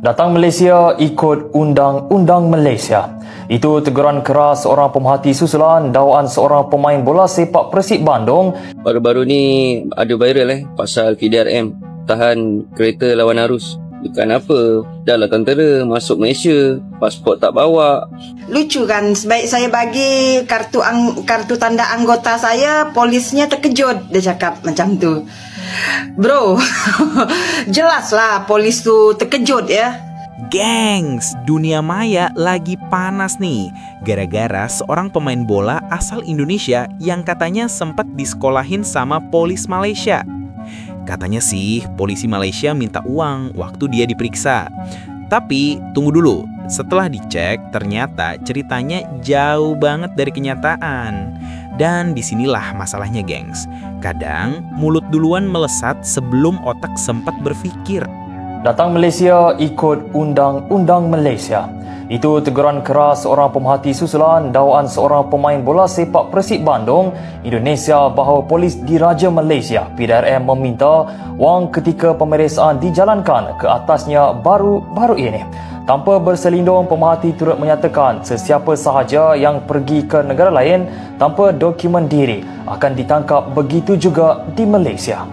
Datang Malaysia ikut Undang-Undang Malaysia. Itu teguran keras seorang pemerhati susulan dakwaan seorang pemain bola sepak Persib Bandung. Baru-baru ni ada viral pasal PDRM tahan kereta lawan arus. Bukan apa, dah lah tentera masuk Malaysia, pasport tak bawa. Lucu kan, sebaik saya bagi kartu tanda anggota saya, polisnya terkejut. Dia cakap macam tu. Bro, jelaslah polis tu terkejut ya. Gengs, dunia maya lagi panas nih gara-gara seorang pemain bola asal Indonesia yang katanya sempat disekolahin sama polis Malaysia. Katanya sih polisi Malaysia minta uang waktu dia diperiksa. Tapi tunggu dulu, setelah dicek ternyata ceritanya jauh banget dari kenyataan. Dan disinilah masalahnya gengs. Kadang mulut duluan melesat sebelum otak sempat berpikir. Datang Malaysia ikut Undang-Undang Malaysia. Itu teguran keras seorang pemerhati susulan dakwaan seorang pemain bola sepak Persib Bandung, Indonesia bahawa polis diraja Malaysia PDRM meminta wang ketika pemeriksaan dijalankan ke atasnya baru ini. Tanpa berselindung, pemerhati turut menyatakan sesiapa sahaja yang pergi ke negara lain tanpa dokumen diri akan ditangkap, begitu juga di Malaysia.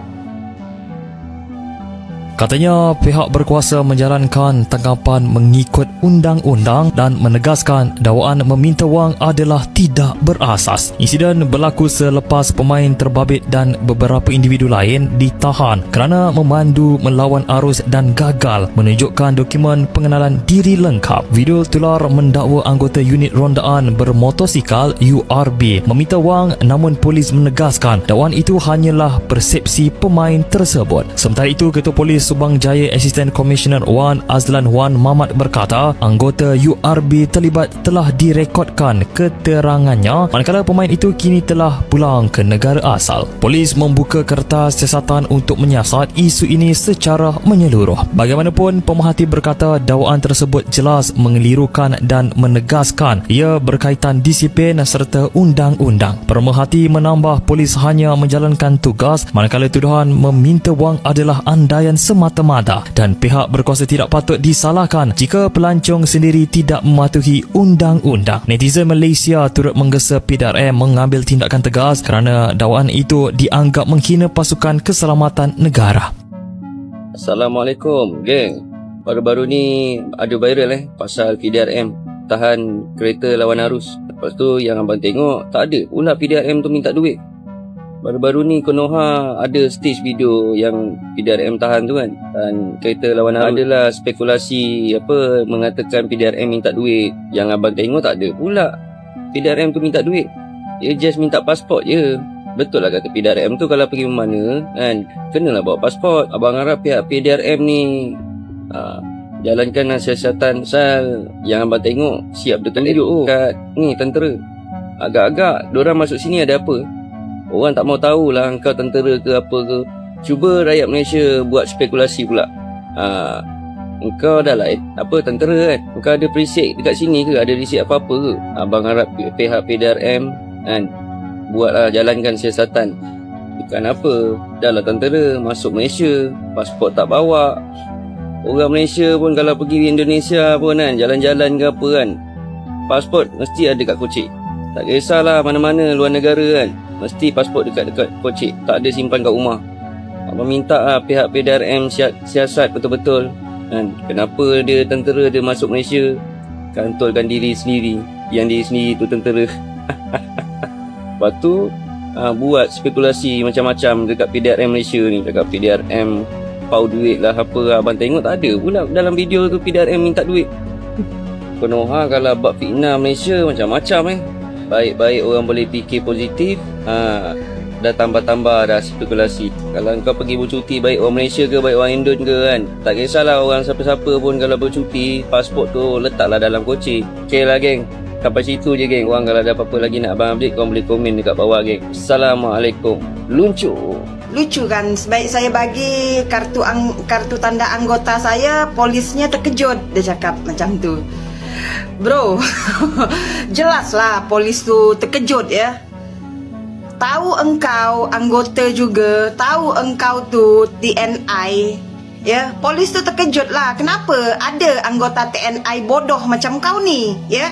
Katanya pihak berkuasa menjalankan tanggapan mengikut undang-undang dan menegaskan dakwaan meminta wang adalah tidak berasas. Insiden berlaku selepas pemain terbabit dan beberapa individu lain ditahan kerana memandu melawan arus dan gagal menunjukkan dokumen pengenalan diri lengkap. Video tular mendakwa anggota unit rondaan bermotosikal URB meminta wang, namun polis menegaskan dakwaan itu hanyalah persepsi pemain tersebut. Sementara itu, Ketua Polis Subang Jaya Asisten Komisioner Wan Azlan Wan Mamat berkata anggota URB terlibat telah direkodkan keterangannya manakala pemain itu kini telah pulang ke negara asal. Polis membuka kertas siasatan untuk menyiasat isu ini secara menyeluruh. Bagaimanapun, pemerhati berkata dakwaan tersebut jelas mengelirukan dan menegaskan ia berkaitan disiplin serta undang-undang. Pemerhati menambah polis hanya menjalankan tugas manakala tuduhan meminta wang adalah andaian semata-mata dan pihak berkuasa tidak patut disalahkan jika pelancong sendiri tidak mematuhi undang-undang. Netizen Malaysia turut menggesa PDRM mengambil tindakan tegas kerana dakwaan itu dianggap menghina pasukan keselamatan negara. Assalamualaikum, geng. Baru-baru ni ada viral pasal PDRM tahan kereta lawan arus. Lepas tu yang abang tengok tak ada pula PDRM tu minta duit. Baru-baru ni Konoha ada stage video yang PDRM tahan tu kan, dan kereta lawan arus. Adalah spekulasi mengatakan PDRM minta duit. Yang abang tengok tak ada pula PDRM tu minta duit. Dia just minta pasport je. Betul lah kata PDRM tu kalau pergi mana kan kenalah bawa pasport. Abang harap pihak PDRM ni jalankan siasatan pasal yang abang tengok siap bertunjuk kat ni tentera. Agak-agak diorang masuk sini ada apa? Orang tak mau tahulah engkau tentera ke apa ke. Cuba rakyat Malaysia buat spekulasi pula. Engkau dah lah tentera kan. Engkau ada perisik dekat sini ke? Ada risik apa-apa ke? Abang harap pihak PDRM kan buatlah jalankan siasatan. Bukan apa, dah lah tentera masuk Malaysia, pasport tak bawa. Orang Malaysia pun kalau pergi Indonesia pun kan, jalan-jalan ke apa kan, pasport mesti ada kat kocik. Tak kisahlah mana-mana luar negara kan, mesti pasport dekat kocik, tak ada simpan kat rumah. Abang minta pihak PDRM siasat betul-betul kan. Kenapa dia tentera dia masuk Malaysia, kantolkan diri sendiri, yang diri sendiri tu tentera. Lepas tu buat spekulasi macam-macam dekat PDRM Malaysia ni. Cakap PDRM pau duit lah apa. Abang tengok tak ada pula dalam video tu PDRM minta duit. Konoha kalau bab fitnah Malaysia macam-macam Baik-baik orang boleh fikir positif, dah tambah-tambah dah spekulasi. Kalau kau pergi bercuti, baik orang Malaysia ke baik orang Indon ke kan, tak kisahlah orang siapa-siapa pun kalau bercuti, pasport tu letaklah dalam kocik. Okay lah geng, sampai situ je geng. Orang kalau ada apa-apa lagi nak abang update, korang boleh komen dekat bawah geng. Assalamualaikum. Lucu kan, sebaik saya bagi kartu tanda anggota saya, polisnya terkejut. Dia cakap macam tu. Bro, jelaslah polis tu terkejut ya. Tahu engkau anggota juga, tahu engkau tu TNI, Ya, polis tu terkejut lah. Kenapa ada anggota TNI bodoh macam kau ni? Ya,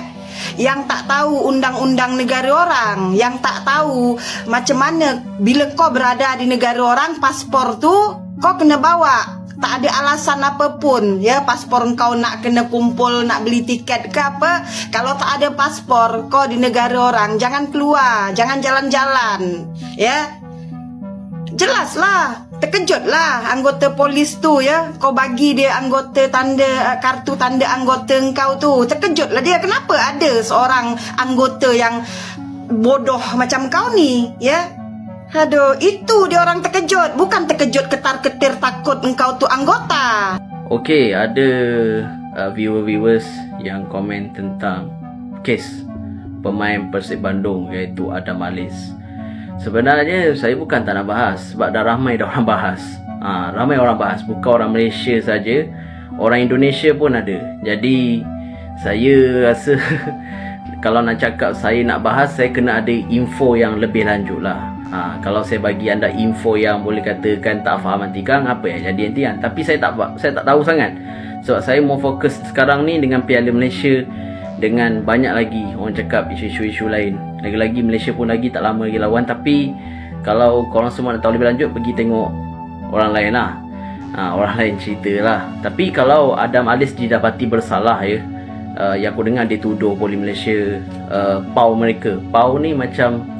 yang tak tahu undang-undang negara orang, yang tak tahu macam mana bila kau berada di negara orang, paspor tu kau kena bawa. Tak ada alasan apapun, ya, paspor kau nak kena kumpul, nak beli tiket ke apa. Kalau tak ada paspor kau di negara orang, jangan keluar, jangan jalan-jalan. Ya, jelaslah, terkejutlah anggota polis tu, ya. Kau bagi dia anggota tanda, kartu tanda anggota kau tu. Terkejutlah dia, kenapa ada seorang anggota yang bodoh macam kau ni, ya. Aduh, itu dia orang terkejut, bukan terkejut ketar-ketir takut engkau tu anggota. Okey, ada viewer-viewers yang komen tentang kes pemain Persib Bandung iaitu Adam Alis. Sebenarnya saya bukan tak nak bahas sebab dah ramai orang bahas. Ramai orang bahas, bukan orang Malaysia saja, orang Indonesia pun ada. Jadi saya rasa kalau nak cakap saya nak bahas, saya kena ada info yang lebih lanjut lah. Kalau saya bagi anda info yang boleh katakan tak faham antikang, apa yang jadi nanti kan. Tapi saya tak tahu sangat. Sebab saya mau fokus sekarang ni dengan Piala Malaysia, dengan banyak lagi orang cakap isu-isu lain. Lagi-lagi Malaysia pun lagi tak lama lagi lawan. Tapi kalau korang semua nak tahu lebih lanjut, pergi tengok orang lain lah. Orang lain cerita lah. Tapi kalau Adam Alis didapati bersalah, ya, yang aku dengar dia tuduh polis Malaysia pau mereka. Pau ni macam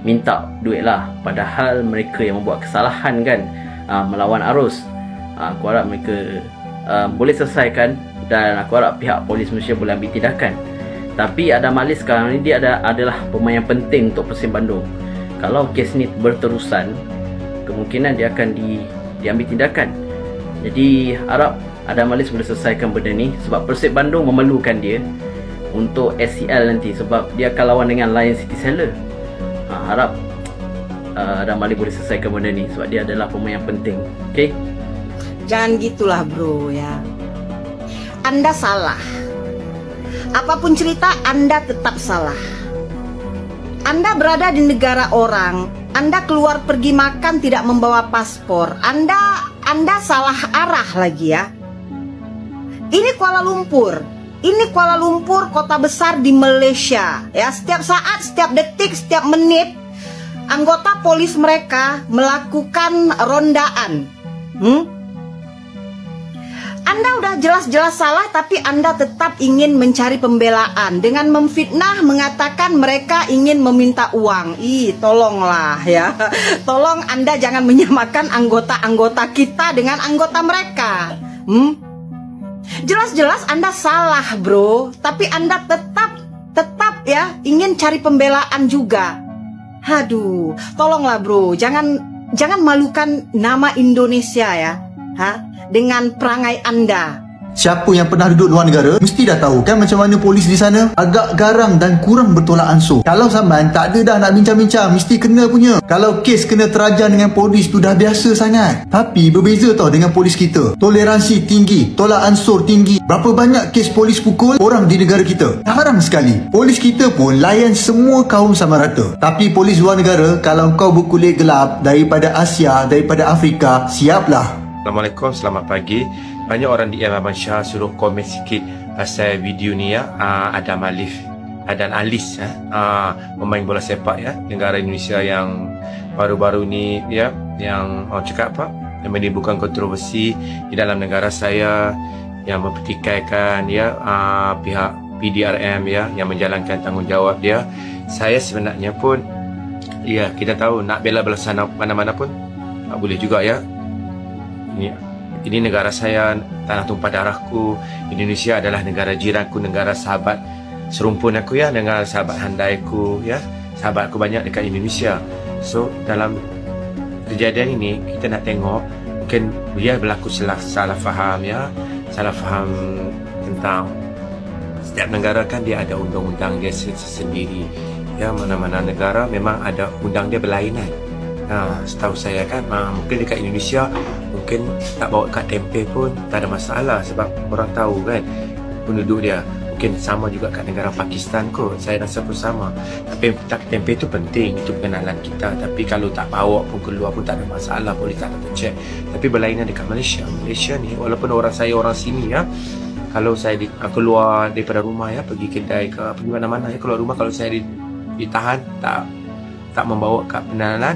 minta duit lah, padahal mereka yang membuat kesalahan kan, melawan arus. Aku harap mereka boleh selesaikan, dan aku harap pihak polis Malaysia boleh ambil tindakan. Tapi Adam Alis sekarang ni dia adalah pemain yang penting untuk Persib Bandung. Kalau kes ni berterusan, kemungkinan dia akan diambil tindakan. Jadi harap Adam Alis boleh selesaikan benda ni, sebab Persib Bandung memerlukan dia untuk SCL nanti, sebab dia akan lawan dengan Lion City Seller. Harap Adam Alis boleh selesaikan benda ni, sebab dia adalah pemain yang penting. Okay? Jangan gitulah bro, ya. Anda salah. Apapun cerita, Anda tetap salah. Anda berada di negara orang, Anda keluar pergi makan tidak membawa paspor, Anda salah arah lagi, ya. Ini Kuala Lumpur. Ini Kuala Lumpur, kota besar di Malaysia. Ya, setiap saat, setiap detik, setiap menit, anggota polis mereka melakukan rondaan. Anda udah jelas-jelas salah, tapi Anda tetap ingin mencari pembelaan dengan memfitnah, mengatakan mereka ingin meminta uang. Tolonglah, ya. Tolong Anda jangan menyamakan anggota-anggota kita dengan anggota mereka. Jelas-jelas Anda salah bro, tapi Anda tetap ya ingin cari pembelaan juga. Aduh, tolonglah bro, jangan malukan nama Indonesia, ya, dengan perangai Anda. Siapa yang pernah duduk luar negara mesti dah tahu kan macam mana polis di sana agak garang dan kurang bertolak ansur. Kalau sampean tak ada dah nak bincang-bincang, mesti kena punya. Kalau kes kena terajan dengan polis tu dah biasa sangat. Tapi berbeza tau dengan polis kita. Toleransi tinggi, tolak ansur tinggi. Berapa banyak kes polis pukul orang di negara kita? Haram sekali. Polis kita pun layan semua kaum sama rata. Tapi polis luar negara, kalau kau berkulit gelap daripada Asia, daripada Afrika, siaplah. Assalamualaikum, selamat pagi. Banyak orang DM Abang Syah suruh komen sikit pasal video ni, ya. Adam Alis, pemain bola sepak, ya, negara Indonesia yang baru-baru ni, ya, yang orang cakap apa, yang menimbulkan kontroversi di dalam negara saya, yang mempertikaikan, ya, pihak PDRM, ya, yang menjalankan tanggungjawab dia. Saya sebenarnya pun, ya, kita tahu nak bela belasan mana-mana pun tak boleh juga, ya. Ini negara saya, tanah tumpah darahku. Indonesia adalah negara jiranku, negara sahabat serumpun aku, ya, negara sahabat handaiku, ya. Sahabatku banyak dekat Indonesia. So dalam kejadian ini kita nak tengok, mungkin dia berlaku salah faham, ya. Salah faham tentang setiap negara kan dia ada undang-undang dia sendiri, ya. Mana-mana negara memang ada undang dia berlainan. Setahu saya kan, mungkin dekat Indonesia mungkin tak bawa kad tempel pun tak ada masalah, sebab orang tahu kan penduduk dia. Mungkin mungkin sama juga kat negara Pakistan kot. Saya rasa pun sama. Tapi tempe tu penting, itu pengenalan kita. Tapi kalau tak bawa pun keluar pun tak ada masalah, boleh tak ada cek. Tapi berlainan dekat Malaysia. Malaysia ni walaupun orang sini ya, kalau saya keluar daripada rumah ya, pergi kedai ke pergi mana-mana ya, keluar rumah, kalau saya ditahan tak membawa kad pengenalan,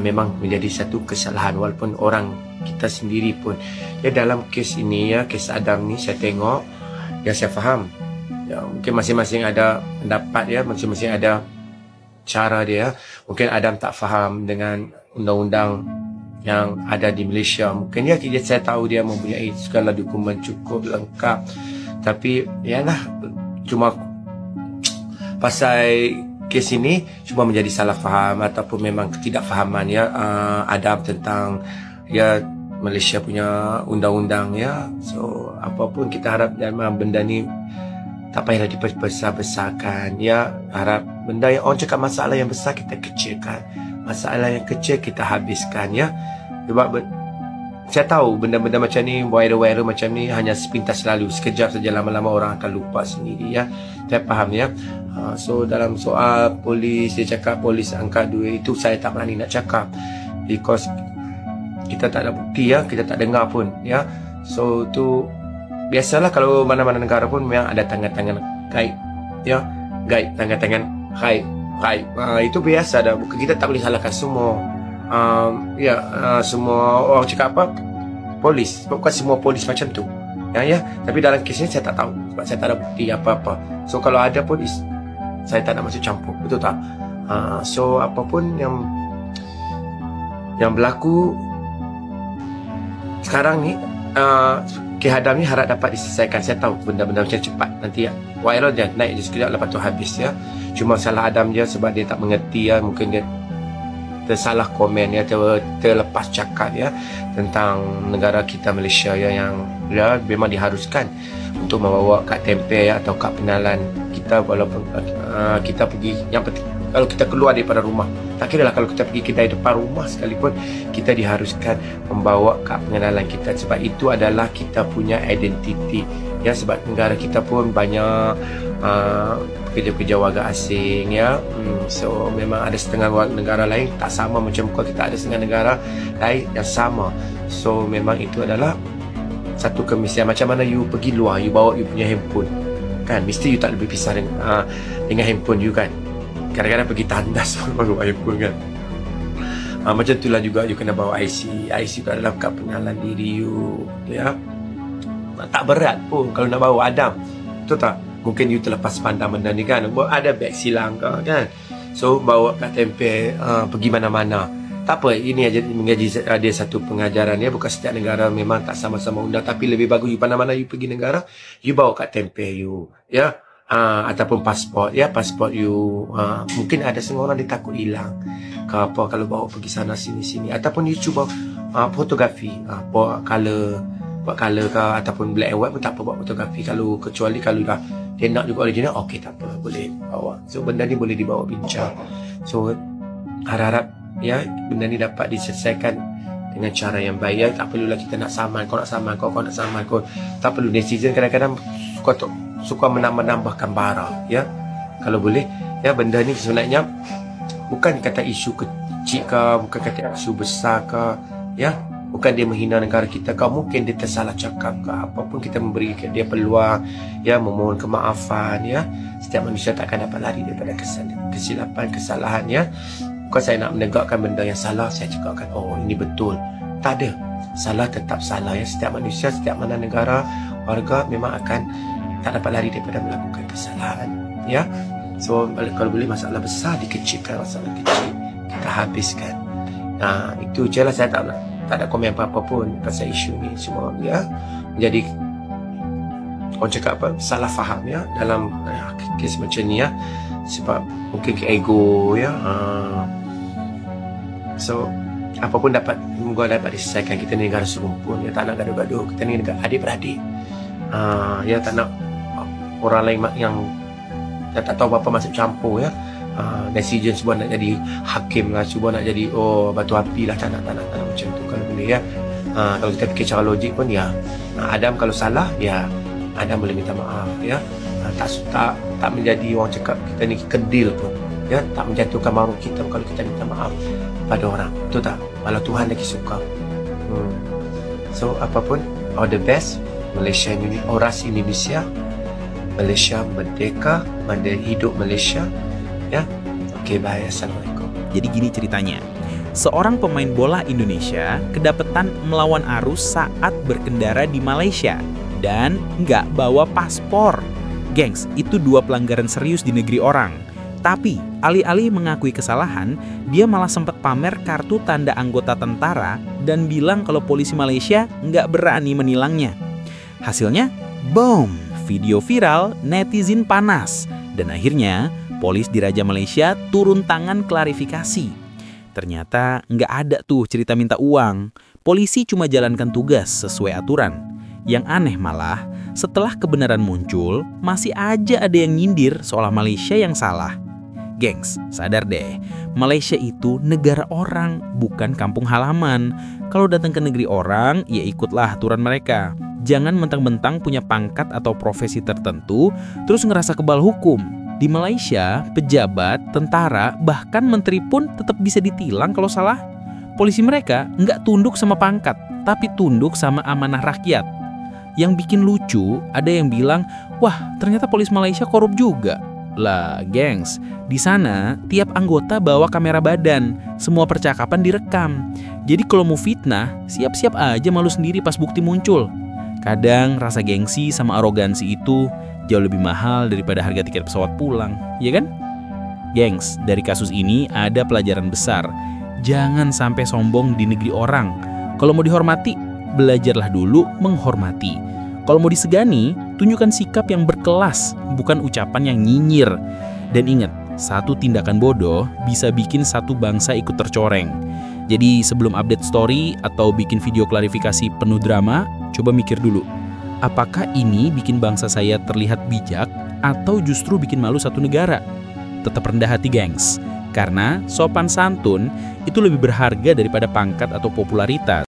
memang menjadi satu kesalahan. Walaupun orang kita sendiri pun ya, dalam kes ini ya, kes Adam ni saya tengok ya, saya faham ya, mungkin masing-masing ada pendapat ya, masing-masing ada cara dia. Mungkin Adam tak faham dengan undang-undang yang ada di Malaysia. Mungkin ya, saya tahu dia mempunyai segala dokumen cukup lengkap, tapi ya lah, cuma pasal kes ini cuma menjadi salah faham ataupun memang ketidakfahaman ya, Adam tentang ya Malaysia punya undang-undang ya. So apapun kita harap dalam benda ni tak payahlah dibesar-besarkan ya. Harap benda yang orang cakap masalah yang besar kita kecilkan, masalah yang kecil kita habiskan ya. Sebab saya tahu benda-benda macam ni, viral-viral macam ni hanya sepintas lalu, sekejap saja, lama-lama orang akan lupa sendiri ya. Saya faham ya. So dalam soal polis, dia cakap polis angkat duit, itu saya tak berani nak cakap, because kita tak ada bukti ya, kita tak dengar pun ya. So tu biasalah, kalau mana-mana negara pun memang ada tangan-tangan gaib ya, gaib, tangan-tangan gaib. Itu biasa dah, kita tak boleh salahkan semua semua orang cakap apa polis, bukan semua polis macam tu ya. Tapi dalam kes ni saya tak tahu, sebab saya tak ada bukti apa-apa. So kalau ada pun saya tak nak masuk campur, betul tak? So apapun yang berlaku sekarang ni, kes Adam ni harap dapat diselesaikan. Saya tahu benda-benda macam cepat nanti ya, viral je, naik je sekejap, lepas tu habis ya. Cuma salah Adam je sebab dia tak mengerti ya, mungkin dia tersalah komen ya, terlepas cakap ya tentang negara kita Malaysia ya, yang ya memang diharuskan untuk membawa kad tempe ya, atau kad pengenalan kita walaupun kita pergi. Yang penting kalau kita keluar daripada rumah, tak kira lah kalau kita pergi kedai depan rumah sekalipun, kita diharuskan membawa kad pengenalan kita, sebab itu adalah kita punya identiti ya. Sebab negara kita pun banyak pekerja-pekerja warga asing ya. So memang ada setengah negara lain tak sama macam kita ada setengah negara lain yang sama. So memang itu adalah satu kemestian. Macam mana you pergi luar, you bawa you punya handphone kan, mesti you tak lebih pisah dengan handphone you kan. Kadang-kadang pergi tandas pun bawa handphone kan. Macam itulah juga you kena bawa IC. IC itu adalah kad pengenalan diri you ya. Tak berat pun kalau nak bawa Adam, betul tak? Mungkin you terlepas pandang benda ni kan, ada beg silang ke kan. So bawa kat tempe pergi mana-mana. Tak apa, ini aja menjadi dia satu pengajaran ya. Bukan setiap negara memang tak sama-sama undang, tapi lebih bagus you mana-mana you pergi negara, you bawa kat tempe you ya. Ataupun pasport ya, pasport you. Mungkin ada setengah orang dia takut hilang ke apa kalau bawa pergi sana sini. Ataupun you cuba fotografi, buat color ke ataupun black and white pun tak apa, buat fotografi. Kecuali kalau dah dia nak juga original, okey tak apa, boleh bawa. So benda ni boleh dibawa bincang. So harap ya benda ni dapat diselesaikan dengan cara yang baik ya. Tak perlulah kita nak saman, kau nak saman kau. Tak perlu. Netizen kadang-kadang suka menambahkan bara ya. Kalau boleh ya, benda ni sebenarnya bukan kata isu kecil ke, bukan kata isu besar ke ya. Bukan dia menghina negara kita, kau mungkin dia tersalah cakap ke apapun, kita memberi dia peluang ya, memohon kemaafan ya. Setiap manusia takkan dapat lari daripada kesilapan, kesalahan ya. Bukan saya nak menegakkan benda yang salah, saya cakapkan oh ini betul. Tak ada, salah tetap salah ya. Setiap manusia, setiap mana negara, warga memang akan tak dapat lari daripada melakukan kesalahan ya. So kalau boleh masalah besar dikecilkan, masalah kecil kita habiskan. Itu je lah. Saya tak ada komen apa-apa pun pasal isu ni. Semua ya menjadi orang cakap apa, salah faham ya dalam kes macam ni ya. Sebab mungkin ke ego ya. So apapun moga dapat diselesaikan. Kita ni negara serumpun ya, tak nak gaduh-gaduh. Kita ni negara adik-beradik ya, tak nak orang lain yang tak tahu apa masuk campur ya. Netizen semua nak jadi hakim lah, cuba nak jadi batu api lah. Tak nak macam tu kalau boleh ya. Kalau kita fikir cara logik pun ya, Adam kalau salah ya anda boleh minta maaf ya. Tak menjadi orang cakap kita ni kedil pun ya, tak menjatuhkan maruah kita kalau kita minta maaf pada orang, betul tak? Kalau Tuhan lagi suka. So apapun, all the best. Malaysia ini Oras Indonesia, Malaysia merdeka, hidup Malaysia ya. Okey, bye, assalamualaikum. Jadi gini ceritanya. Seorang pemain bola Indonesia kedapetan melawan arus saat berkendara di Malaysia dan nggak bawa paspor. Gengs, itu 2 pelanggaran serius di negeri orang. Tapi, alih-alih mengakui kesalahan, dia malah sempat pamer kartu tanda anggota tentara dan bilang kalau polisi Malaysia nggak berani menilangnya. Hasilnya, boom, video viral, netizen panas. Dan akhirnya, polis di Raja Malaysia turun tangan klarifikasi. Ternyata nggak ada tuh cerita minta uang. Polisi cuma jalankan tugas sesuai aturan. Yang aneh malah, setelah kebenaran muncul, masih aja ada yang nyindir seolah Malaysia yang salah. Gengs, sadar deh, Malaysia itu negara orang, bukan kampung halaman. Kalau datang ke negeri orang, ya ikutlah aturan mereka. Jangan mentang-mentang punya pangkat atau profesi tertentu, terus ngerasa kebal hukum. Di Malaysia, pejabat, tentara, bahkan menteri pun tetap bisa ditilang kalau salah. Polisi mereka nggak tunduk sama pangkat, tapi tunduk sama amanah rakyat. Yang bikin lucu, ada yang bilang, wah ternyata polis Malaysia korup juga. Lah, gengs, di sana tiap anggota bawa kamera badan, semua percakapan direkam. Jadi kalau mau fitnah, siap-siap aja malu sendiri pas bukti muncul. Kadang rasa gengsi sama arogansi itu jauh lebih mahal daripada harga tiket pesawat pulang, ya kan? Gengs, dari kasus ini ada pelajaran besar. Jangan sampai sombong di negeri orang. Kalau mau dihormati, belajarlah dulu menghormati. Kalau mau disegani, tunjukkan sikap yang berkelas, bukan ucapan yang nyinyir. Dan ingat, satu tindakan bodoh bisa bikin satu bangsa ikut tercoreng. Jadi sebelum update story atau bikin video klarifikasi penuh drama, coba mikir dulu. Apakah ini bikin bangsa saya terlihat bijak atau justru bikin malu satu negara? Tetap rendah hati, gengs. Karena sopan santun itu lebih berharga daripada pangkat atau popularitas.